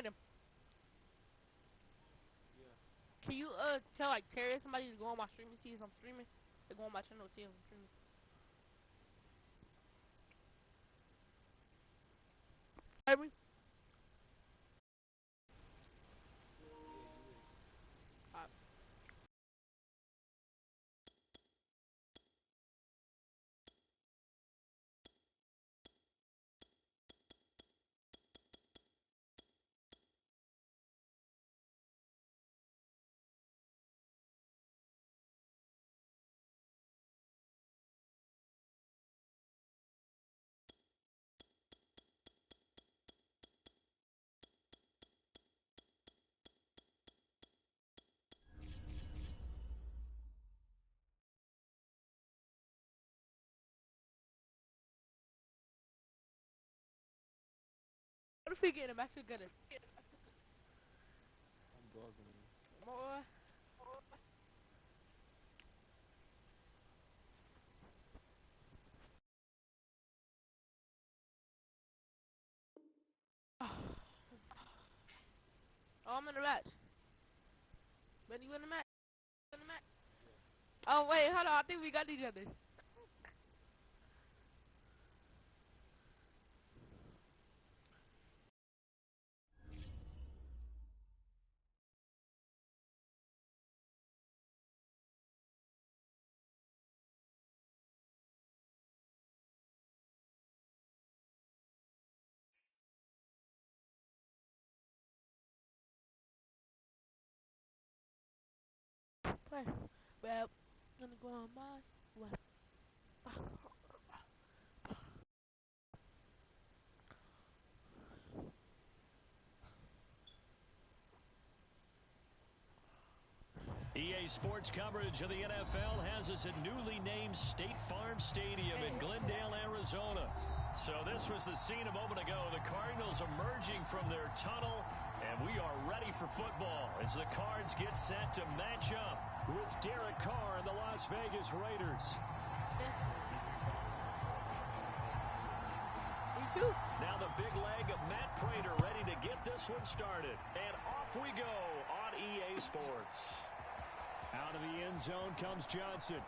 Brandon. Yeah. Can you tell like Terry somebody to go on my stream and see if I'm streaming? They go on my channel and see if I'm streaming. Every what if we get him? I should get it. I'm dogging you. More. Oh, I'm in the match. When you in the match? Oh wait, hold on. I think we got each other. Well, gonna go on my way. EA Sports coverage of the NFL has us at newly named State Farm Stadium in Glendale, Arizona. So this was the scene a moment ago. The Cardinals emerging from their tunnel, and we are ready for football as the Cards get set to match up with Derek Carr and the Las Vegas Raiders. Me too. Now the big leg of Matt Prater ready to get this one started. And off we go on EA Sports. Out of the end zone comes Johnson.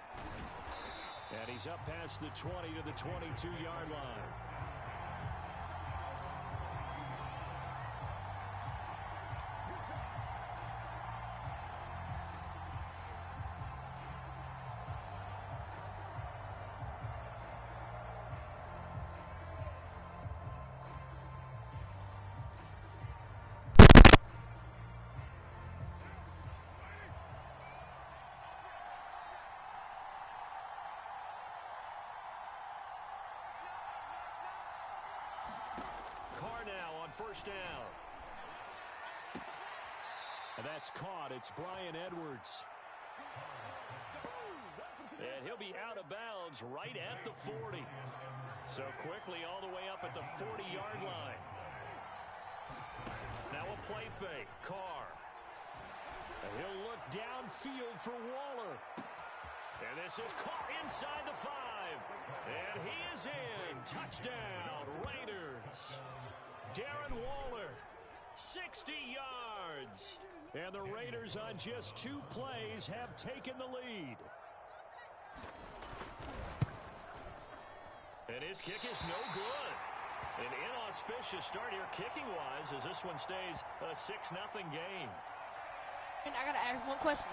And he's up past the 20 to the 22-yard line. First down. And that's caught. It's Bryan Edwards. And he'll be out of bounds right at the 40. So quickly all the way up at the 40-yard line. Now a play fake. Carr. And he'll look downfield for Waller. And this is caught inside the 5. And he is in. Touchdown, Raiders. Darren Waller, 60 yards. And the Raiders on just 2 plays have taken the lead. And his kick is no good. An inauspicious start here kicking-wise as this one stays a 6-0 game. And I gotta ask one question.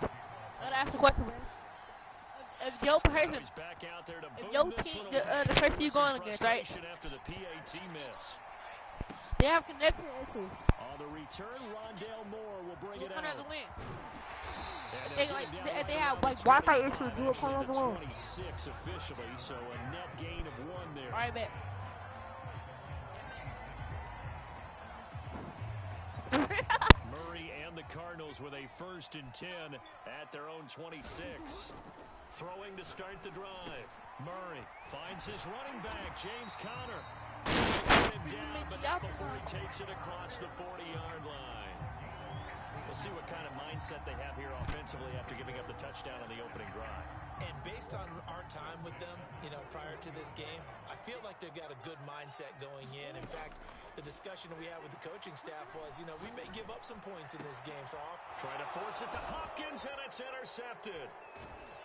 I gotta ask a question, man. If your person, if your team, the person you're going against, right? After the PAT miss. They have connection issues. On the return, Rondale Moore will bring it out. The win. If they have like Wi-Fi issues, do it on the win. 26 officially, so a net gain of 1 there. All right, bet. Murray and the Cardinals with a 1st and 10 at their own 26. Throwing to start the drive. Murray finds his running back, James Conner. Put him down, but not before he takes it across the 40-yard line. We'll see what kind of mindset they have here offensively after giving up the touchdown on the opening drive. And based on our time with them, prior to this game, I feel like they've got a good mindset going in. In fact, the discussion that we had with the coaching staff was, we may give up some points in this game. So trying to force it to Hopkins, and it's intercepted.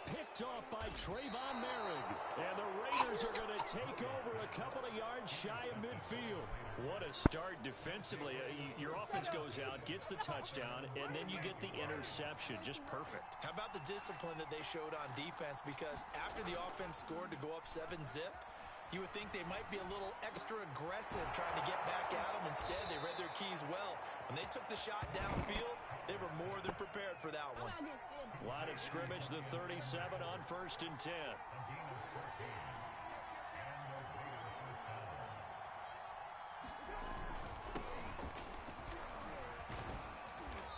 Picked off by Trayvon Merrick. And the Raiders are going to take over a couple of yards shy of midfield. What a start defensively. Your offense goes out, gets the touchdown, and then you get the interception. Just perfect. How about the discipline that they showed on defense? Because after the offense scored to go up 7-zip, you would think they might be a little extra aggressive trying to get back at them. Instead, they read their keys well. When they took the shot downfield, they were more than prepared for that one. Line of scrimmage, the 37 on 1st and 10.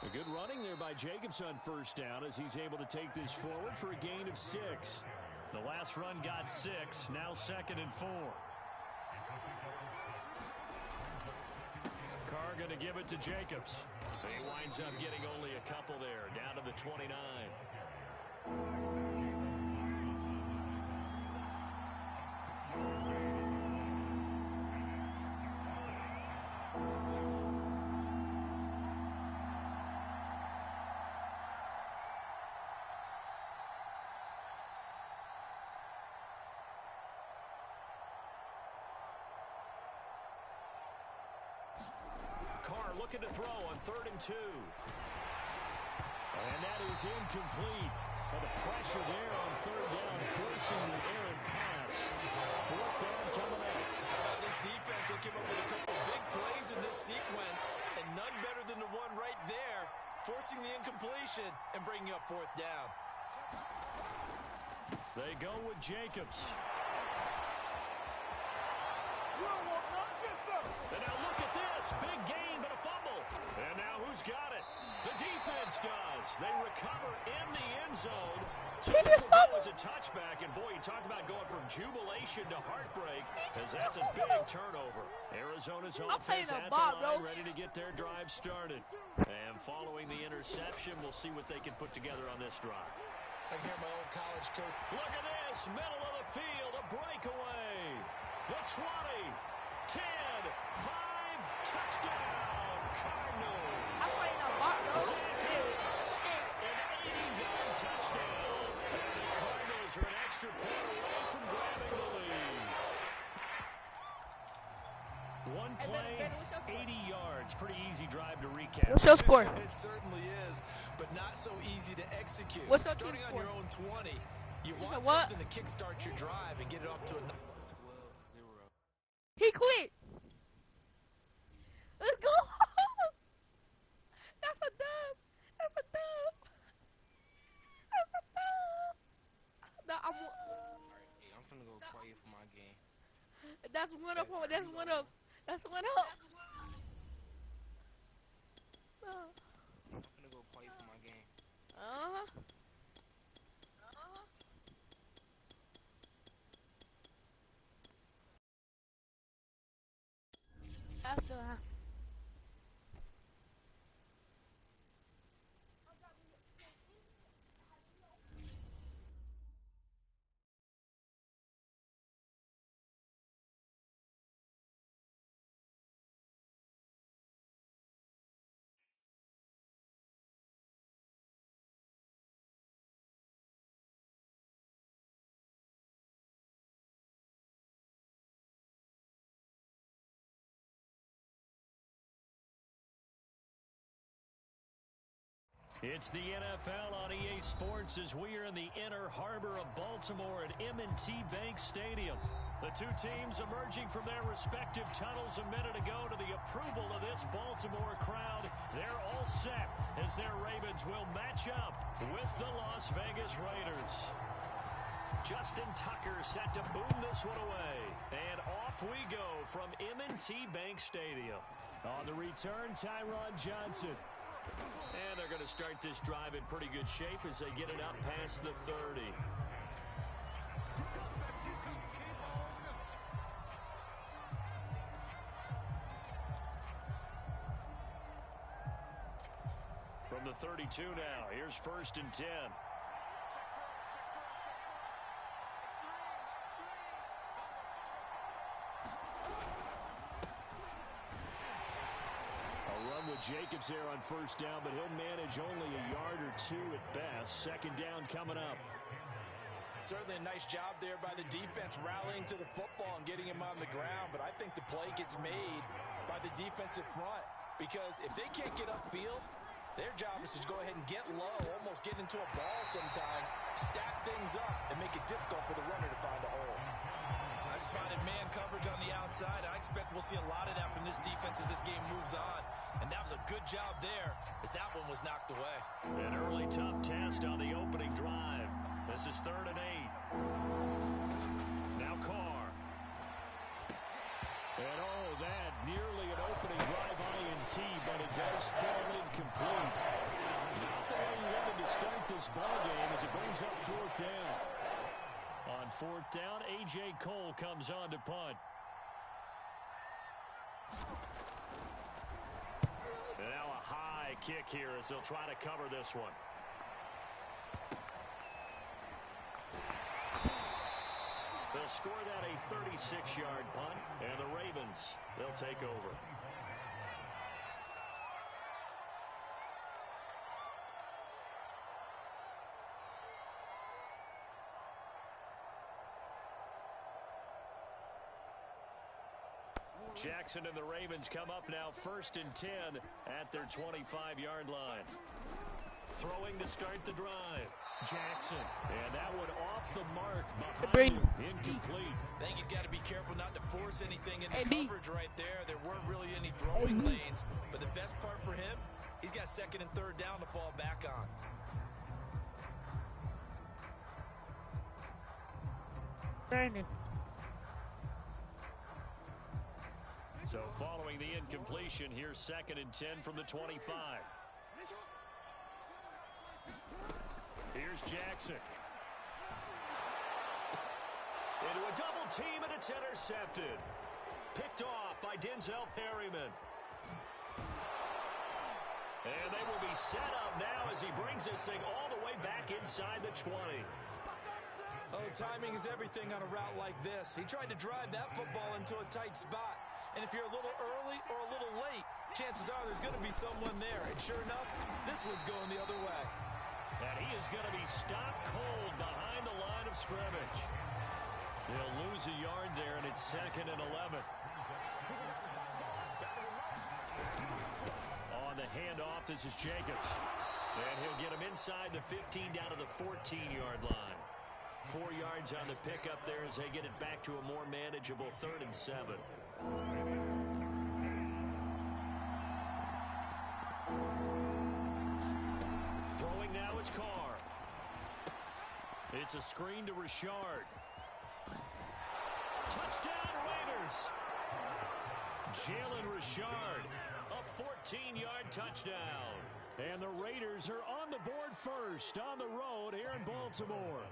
A good running there by Jacobs on 1st down as he's able to take this forward for a gain of 6. The last run got 6, now 2nd and 4. Carr going to give it to Jacobs. He winds up getting only a couple there, down to the 29. Carr looking to throw on 3rd and 2. And that is incomplete. But the pressure there on 3rd down, forcing the errant pass. 4th down coming up. How about this defense? They came up with a couple of big plays in this sequence, and none better than the one right there, forcing the incompletion and bringing up 4th down. They go with Jacobs. And now look at this. Big gain, but a fumble. And now who's got it? The defense does. They recover in the end zone. So this will go as a touchback. And, boy, you talk about going from jubilation to heartbreak, as that's a big turnover. Arizona's offense at the line, ready to get their drive started. And following the interception, we'll see what they can put together on this drive. I hear my old college coach. Look at this. Middle of the field, a breakaway. The 20, 10, 5, touchdown, Cardinals. I'm playing a bar, bro. An 80-yard touchdown. And the Cardinals are an extra point away from grabbing the lead. One play, 80 yards. Pretty easy drive to recap. What's your score? It certainly is, but not so easy to execute. What's your Starting on score? your own 20, you You want said what? something to kickstart your drive and get it off to a... He quit. Let's go. That's a dub. That's a dub. That's a dub. No, Hey, I'm finna go play for my game. that's one up. That's one up. That's one up. I'm finna go play for my game. After. It's the NFL on EA Sports as we are in the inner harbor of Baltimore at M&T Bank Stadium. The two teams emerging from their respective tunnels a minute ago to the approval of this Baltimore crowd. They're all set as their Ravens will match up with the Las Vegas Raiders. Justin Tucker set to boom this one away. And off we go from M&T Bank Stadium. On the return, Tyron Johnson. And they're going to start this drive in pretty good shape as they get it up past the 30. From the 32 now, here's 1st and 10. Jacobs there on first down, but he'll manage only a yard or two at best. Second down coming up. Certainly a nice job there by the defense rallying to the football and getting him on the ground, but I think the play gets made by the defensive front because if they can't get upfield, their job is to go ahead and get low, almost get into a ball sometimes, stack things up, and make it difficult for the runner to find a hole. I spotted man coverage on the outside. I expect we'll see a lot of that from this defense as this game moves on. And that was a good job there as that one was knocked away. An early tough test on the opening drive. This is 3rd and 8. Now Carr. And that nearly an opening drive INT, but it does fall incomplete. Not the way he wanted to start this ballgame as it brings up 4th down. On 4th down, A.J. Cole comes on to punt. And now a high kick here as they'll try to cover this one. They'll score that a 36-yard punt, and the Ravens, they'll take over. Jackson and the Ravens come up now 1st and 10 at their 25-yard line. Throwing to start the drive. Jackson. And that one off the mark behind him. Incomplete. I think he's got to be careful not to force anything into coverage right there. There weren't really any throwing lanes. But the best part for him, he's got 2nd and 3rd down to fall back on. Brandon. So following the incompletion, here's 2nd and 10 from the 25. Here's Jackson. Into a double team, and it's intercepted. Picked off by Denzel Perryman. And they will be set up now as he brings this thing all the way back inside the 20. Oh, timing is everything on a route like this. He tried to drive that football into a tight spot. And if you're a little early or a little late, chances are there's going to be someone there. And sure enough, this one's going the other way. And he is going to be stopped cold behind the line of scrimmage. They'll lose a yard there, and it's 2nd and 11. On the handoff, this is Jacobs. And he'll get him inside the 15 down to the 14-yard line. 4 yards on the pickup there as they get it back to a more manageable 3rd and 7. Throwing now is Carr. It's a screen to Richard. Touchdown Raiders. Jalen Richard, a 14-yard touchdown. And the Raiders are on the board first on the road here in Baltimore.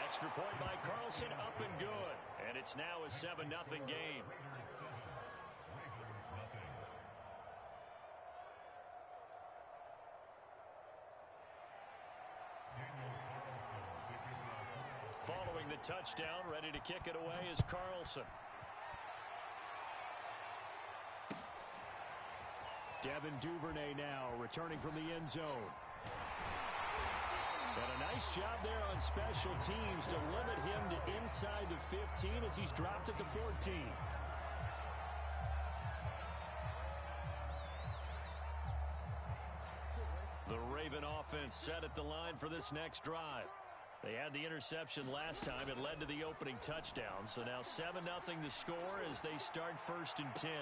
Extra point by Carlson, up and good. And it's now a 7-0 game. Following the touchdown, ready to kick it away is Carlson. Devin Duvernay now returning from the end zone. And a nice job there on special teams to limit him to inside the 15 as he's dropped at the 14. The Raven offense set at the line for this next drive. They had the interception last time. It led to the opening touchdown. So now 7-0 to score as they start 1st and 10.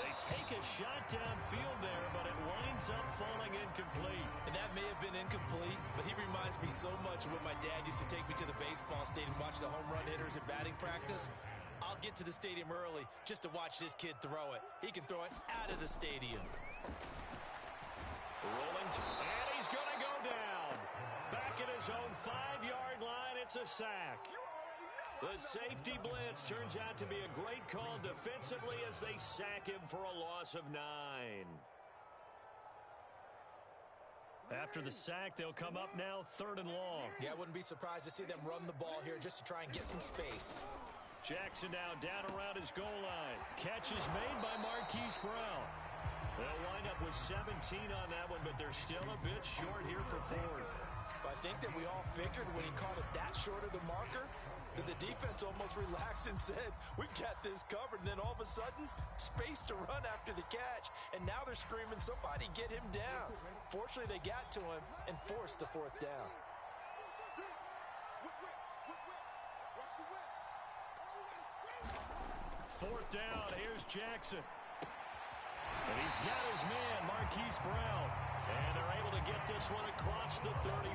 They take a shot downfield there, but it winds up falling incomplete. And that may have been incomplete, but he reminds me so much of when my dad used to take me to the baseball stadium and watch the home run hitters at batting practice. I'll get to the stadium early just to watch this kid throw it. He can throw it out of the stadium. Rolling, and he's going to go down. Back at his own 5-yard line, it's a sack. The safety blitz turns out to be a great call defensively as they sack him for a loss of 9. After the sack, they'll come up now 3rd and long. Yeah, I wouldn't be surprised to see them run the ball here just to try and get some space. Jackson now down around his goal line. Catch is made by Marquise Brown. They'll wind up with 17 on that one, but they're still a bit short here for fourth. I think that we all figured when he caught it that short of the marker that the defense almost relaxed and said, we've got this covered. And then all of a sudden, space to run after the catch. And now they're screaming, somebody get him down. Fortunately, they got to him and forced the fourth down. Fourth down, here's Jackson. And he's got his man, Marquise Brown. And they're able to get this one across the 35.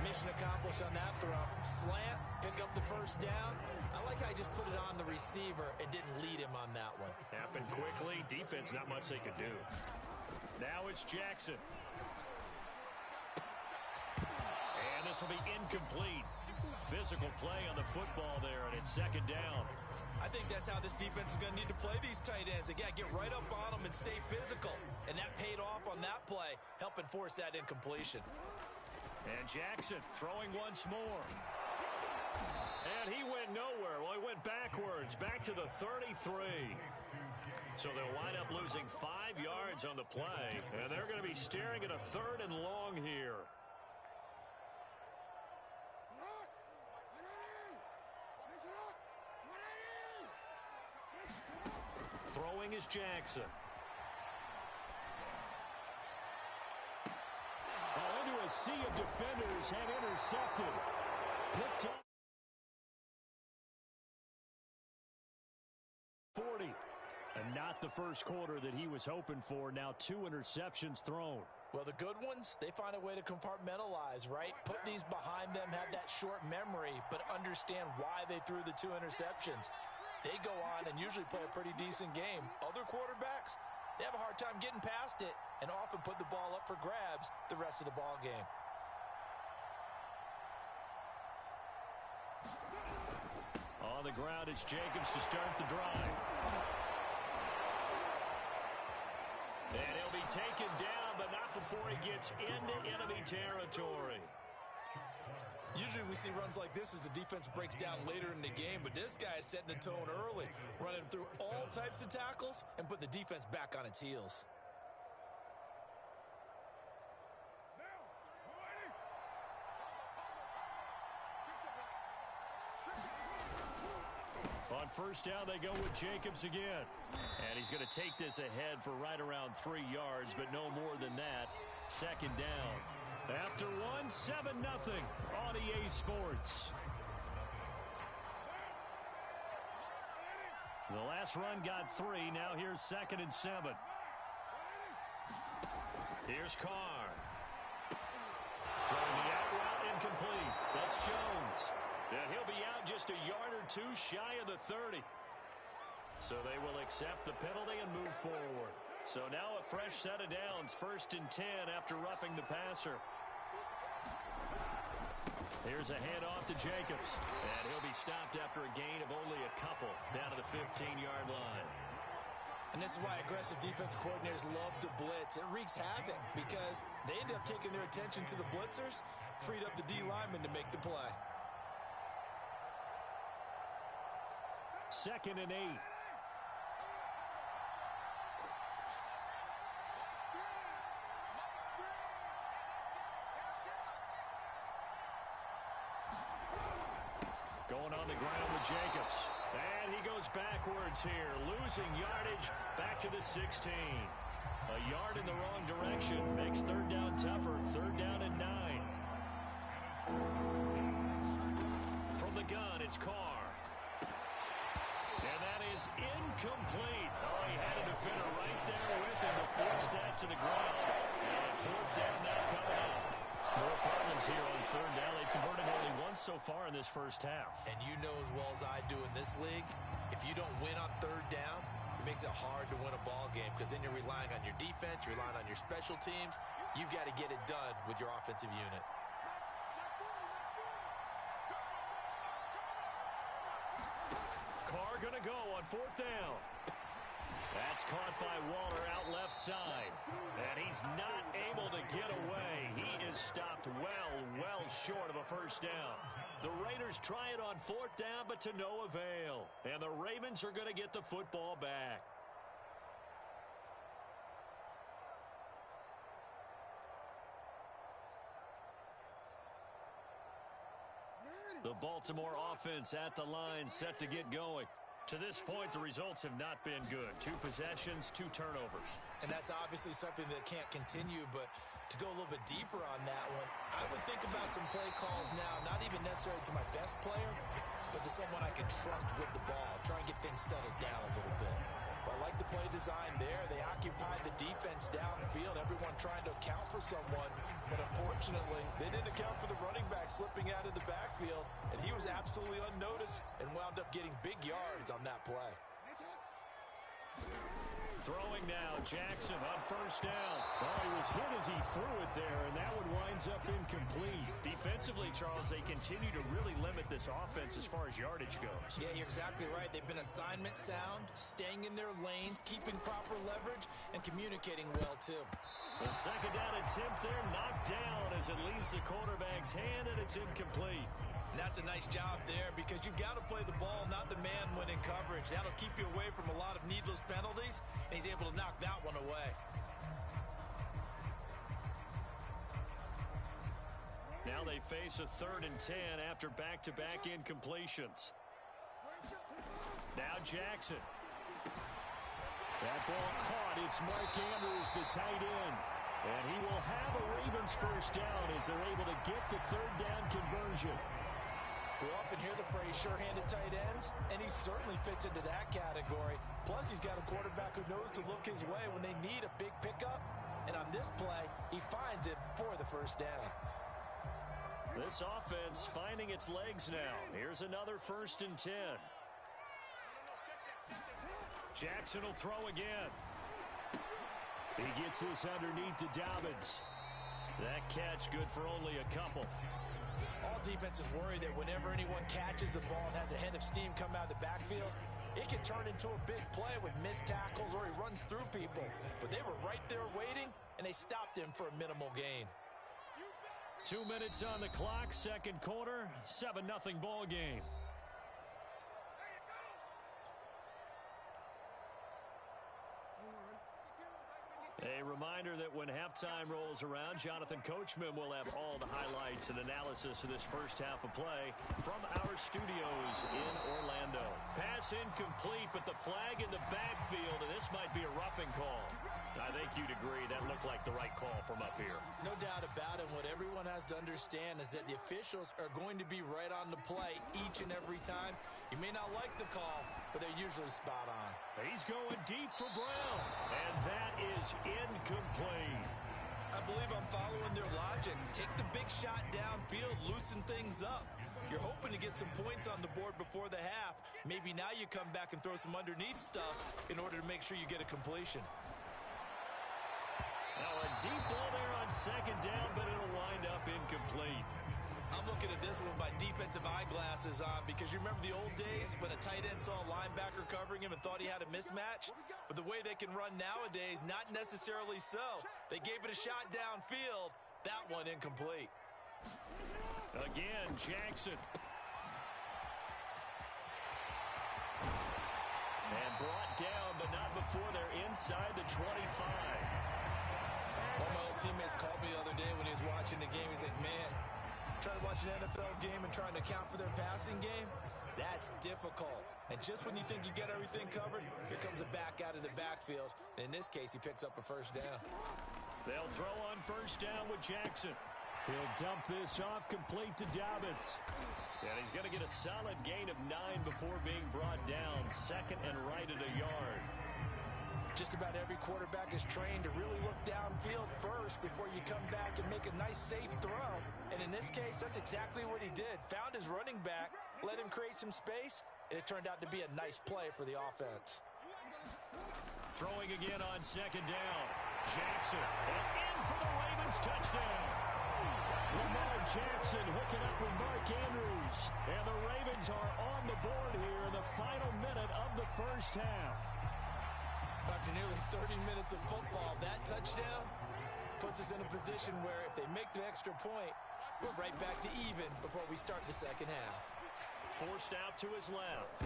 Mission accomplished on that throw. Slant, pick up the first down. I like how he just put it on the receiver and didn't lead him on that one. Happened quickly. Defense, not much they could do. Now it's Jackson. And this will be incomplete. Physical play on the football there, and it's second down. I think that's how this defense is going to need to play these tight ends. They got to get right up on them and stay physical. And that paid off on that play, helping force that incompletion. And Jackson throwing once more. And he went nowhere. Well, he went backwards, back to the 33. So they'll wind up losing 5 yards on the play. And they're going to be staring at a 3rd and long here. Throwing is Jackson. Into a sea of defenders and intercepted. Picked up 40. And not the first quarter that he was hoping for. Now 2 interceptions thrown. Well, the good ones, they find a way to compartmentalize, right? Put these behind them, have that short memory, but understand why they threw the 2 interceptions. They go on and usually play a pretty decent game. Other quarterbacks, they have a hard time getting past it and often put the ball up for grabs the rest of the ball game. On the ground, it's Jacobs to start the drive. And he'll be taken down, but not before he gets into enemy territory. Usually we see runs like this as the defense breaks down later in the game, but this guy is setting the tone early, running through all types of tackles and put the defense back on its heels. On first down, they go with Jacobs again. And he's going to take this ahead for right around 3 yards, but no more than that. Second down. After one, 7-0 on EA Sports. The last run got 3. Now here's 2nd and 7. Here's Carr. Throwing the out route incomplete. That's Jones. And he'll be out just a yard or 2 shy of the 30. So they will accept the penalty and move forward. So now a fresh set of downs. 1st and 10 after roughing the passer. Here's a handoff to Jacobs. And he'll be stopped after a gain of only a couple down to the 15-yard line. And this is why aggressive defensive coordinators love to blitz. It wreaks havoc because they end up taking their attention to the blitzers, freed up the D lineman to make the play. 2nd and 8. Going on the ground with Jacobs. And he goes backwards here, losing yardage back to the 16. A yard in the wrong direction makes 3rd down tougher. 3rd down and 9. From the gun, it's Carr. And that is incomplete. Oh, he had a defender right there with him to force that to the ground. And 4th down now coming up. More problems here on 3rd down. They've converted only once so far in this first half. And you know as well as I do in this league, if you don't win on 3rd down, it makes it hard to win a ball game because then you're relying on your defense, you're relying on your special teams. You've got to get it done with your offensive unit. Carr going to go on 4th down. That's caught by Waller out left side. And he's not able to get away. He is stopped well short of a first down. The Raiders try it on 4th down, but to no avail. And the Ravens are going to get the football back. The Baltimore offense at the line, set to get going. To this point, the results have not been good. 2 possessions, 2 turnovers. And that's obviously something that can't continue, but to go a little bit deeper on that one, I would think about some play calls now, not even necessarily to my best player, but to someone I can trust with the ball, try and get things settled down a little bit. But I like the play design there. They occupied the defense downfield, everyone trying to account for someone, but unfortunately, they didn't account for the running back slipping out of the backfield, and he was absolutely unnoticed and wound up getting big yards on that play. Throwing now, Jackson on 1st down. Well, he was hit as he threw it there, and that one winds up incomplete. Defensively, Charles, they continue to really limit this offense as far as yardage goes. Yeah, you're exactly right. They've been assignment sound, staying in their lanes, keeping proper leverage, and communicating well, too. The 2nd down attempt there knocked down as it leaves the quarterback's hand, and it's incomplete. And that's a nice job there because you've got to play the ball, not the man when in coverage. That'll keep you away from a lot of needless penalties, and he's able to knock that one away. Now they face a 3rd and 10 after back-to-back incompletions. Now Jackson. That ball caught. It's Mark Andrews, the tight end. And he will have a Ravens 1st down as they're able to get the 3rd down conversion. We often hear the phrase sure-handed tight ends, and he certainly fits into that category. Plus, he's got a quarterback who knows to look his way when they need a big pickup. And on this play, he finds it for the 1st down. This offense finding its legs now. Here's another 1st and 10. Jackson will throw again. He gets this underneath to Dobbins. That catch good for only a couple. All defenses worry that whenever anyone catches the ball and has a head of steam come out of the backfield, it can turn into a big play with missed tackles or he runs through people. But they were right there waiting, and they stopped him for a minimal gain. 2 minutes on the clock, 2nd quarter, 7-0 ball game. A reminder that when halftime rolls around, Jonathan Coachman will have all the highlights and analysis of this 1st half of play from our studios in Orlando. Pass incomplete, but the flag in the backfield, and this might be a roughing call. I think you'd agree that looked like the right call from up here. No doubt about it. What everyone has to understand is that the officials are going to be right on the play each and every time. You may not like the call, but they're usually spot on. He's going deep for Brown, and that is incomplete. I believe I'm following their logic. Take the big shot downfield, loosen things up. You're hoping to get some points on the board before the half. Maybe now you come back and throw some underneath stuff in order to make sure you get a completion. Now a deep ball there on 2nd down, but it'll wind up incomplete. I'm looking at this one with my defensive eyeglasses on because you remember the old days when a tight end saw a linebacker covering him and thought he had a mismatch? But the way they can run nowadays, not necessarily so. They gave it a shot downfield. That one incomplete. Again, Jackson. And brought down, but not before they're inside the 25. One of my old teammates called me the other day when he was watching the game. He's like, man, trying to watch an NFL game and trying to account for their passing game, that's difficult. And just when you think you get everything covered, here comes a back out of the backfield. And in this case, he picks up a 1st down. They'll throw on 1st down with Jackson. He'll dump this off complete to Dobbins. And he's going to get a solid gain of 9 before being brought down. 2nd and right at a yard. Just about every quarterback is trained to really look downfield first before you come back and make a nice, safe throw. And in this case, that's exactly what he did. Found his running back, let him create some space, and it turned out to be a nice play for the offense. Throwing again on 2nd down. Jackson, and in for the Ravens touchdown. Lamar Jackson hooking up with Mark Andrews. And the Ravens are on the board here in the final minute of the 1st half. After nearly 30 minutes of football, that touchdown puts us in a position where if they make the extra point, we're right back to even before we start the second half. Forced out to his left.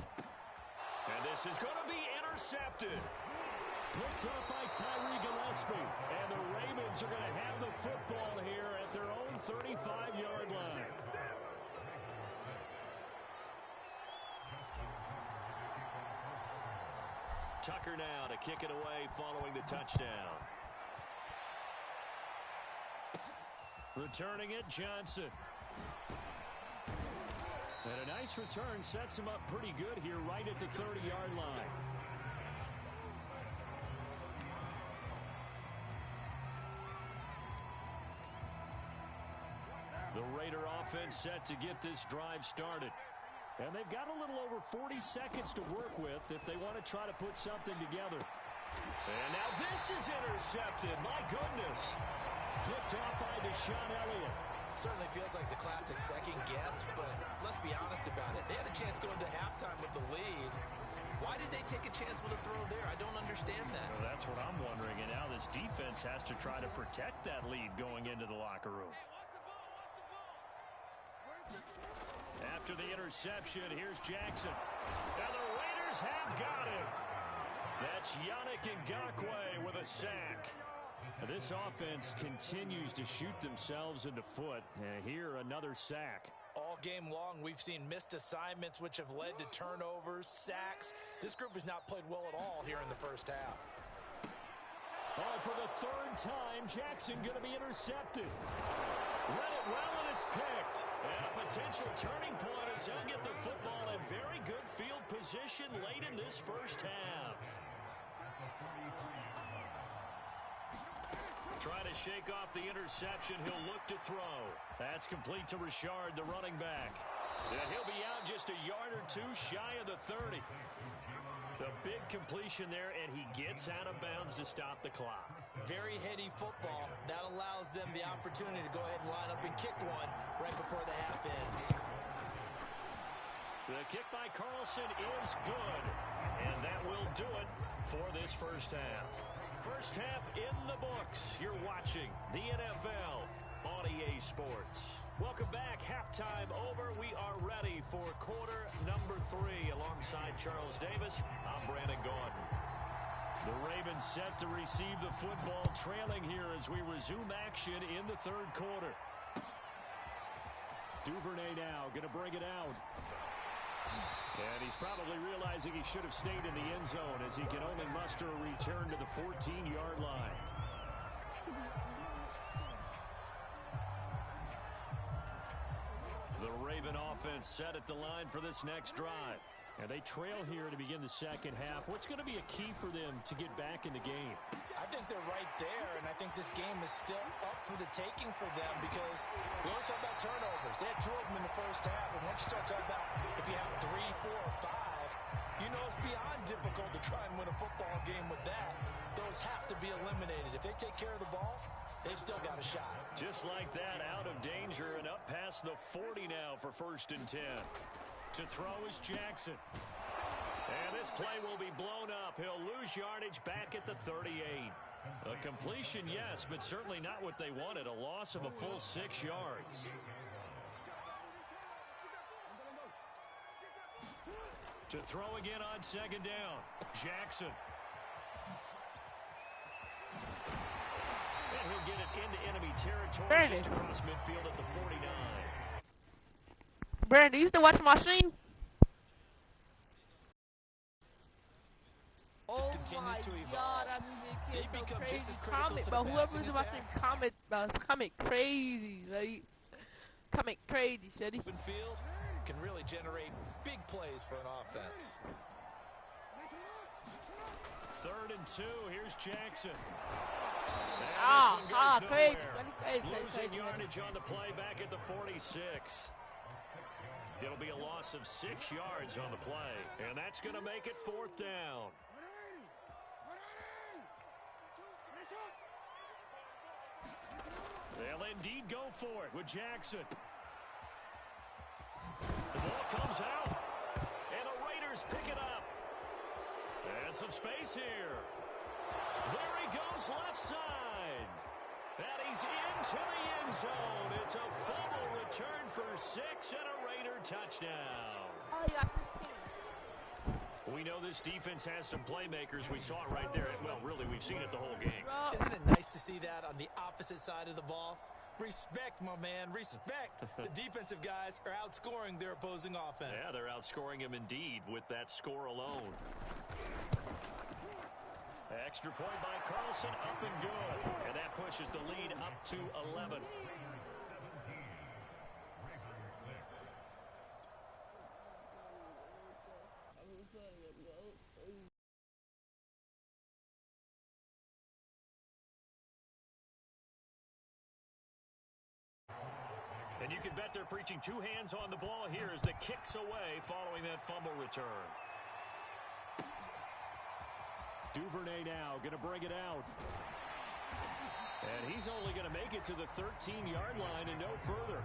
And this is going to be intercepted. Picked up by Tyree Gillespie. And the Ravens are going to have the football here at their own 35-yard line. Tucker now to kick it away following the touchdown. Returning it, Johnson. And a nice return sets him up pretty good here right at the 30-yard line. The Raider offense set to get this drive started. And they've got a little over 40 seconds to work with if they want to try to put something together. And now this is intercepted. My goodness. Picked off by Deshaun Elliott. Certainly feels like the classic second guess, but let's be honest about it. They had a chance going to halftime with the lead. Why did they take a chance with a throw there? I don't understand that. Well, that's what I'm wondering. And now this defense has to try to protect that lead going into the locker room. After the interception, here's Jackson. And the Raiders have got him. That's Yannick Ngakoue with a sack. This offense continues to shoot themselves in the foot. And here, another sack. All game long, we've seen missed assignments, which have led to turnovers, sacks. This group has not played well at all here in the first half. Oh, for the third time, Jackson going to be intercepted. Read it well, and it's picked. And a potential turning point as he'll get the football in very good field position late in this first half. Trying to shake off the interception. He'll look to throw. That's complete to Richard, the running back. And he'll be out just a yard or two shy of the 30. The big completion there, and he gets out of bounds to stop the clock. Very heady football. That allows them the opportunity to go ahead and line up and kick one right before the half ends. The kick by Carlson is good. And that will do it for this first half. First half in the books. You're watching the NFL on EA Sports. Welcome back. Halftime over. We are ready for quarter number 3. Alongside Charles Davis, I'm Brandon Gaudin. The Ravens set to receive the football, trailing here as we resume action in the third quarter. Duvernay now going to bring it out. And he's probably realizing he should have stayed in the end zone as he can only muster a return to the 14-yard line. The Raven offense set at the line for this next drive. And they trail here to begin the second half. What's going to be a key for them to get back in the game? I think they're right there, and I think this game is still up for the taking for them because we always talk about turnovers. They had 2 of them in the first half, and once you start talking about if you have 3, 4, or 5, you know it's beyond difficult to try and win a football game with that. Those have to be eliminated. If they take care of the ball, they've still got a shot. Just like that, out of danger and up past the 40 now for 1st and 10. To throw is Jackson. And this play will be blown up. He'll lose yardage back at the 38. A completion, yes, but certainly not what they wanted. A loss of a full 6 yards. To throw again on 2nd down. Jackson. And he'll get it into enemy territory just across midfield at the 49. Brandon, you used to watch my stream? Oh my god, that music is so crazy. Comment, bro. Whoever's watching, comment, bro. Comment crazy, buddy. Comment crazy, buddy. Field can really generate big plays for an offense. 3rd and 2. Here's Jackson. Crazy. Losing yardage on the play back at the 46. It'll be a loss of 6 yards on the play, and that's going to make it 4th down. They'll indeed go for it with Jackson. The ball comes out, and the Raiders pick it up. And some space here. There he goes left side. And he's into the end zone. It's a fumble return for 6 and a Raider touchdown. Oh, he got 15. We know this defense has some playmakers. We saw it right there. Well, really, we've seen it the whole game. Bro. Isn't it nice to see that on the opposite side of the ball? Respect, my man, respect. The defensive guys are outscoring their opposing offense. Yeah, they're outscoring him indeed with that score alone. Extra point by Carlson, up and good. And that pushes the lead up to 11. And you can bet they're preaching 2 hands on the ball here as the kick's away following that fumble return. Duvernay now going to bring it out. And he's only going to make it to the 13-yard line and no further.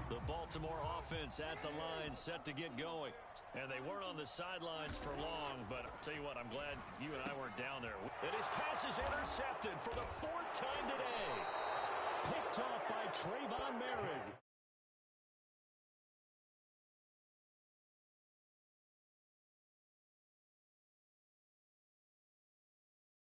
The Baltimore offense at the line set to get going. And they weren't on the sidelines for long, but I'll tell you what, I'm glad you and I weren't down there. And his pass is intercepted for the 4th time today. Picked off by Trayvon Merrick.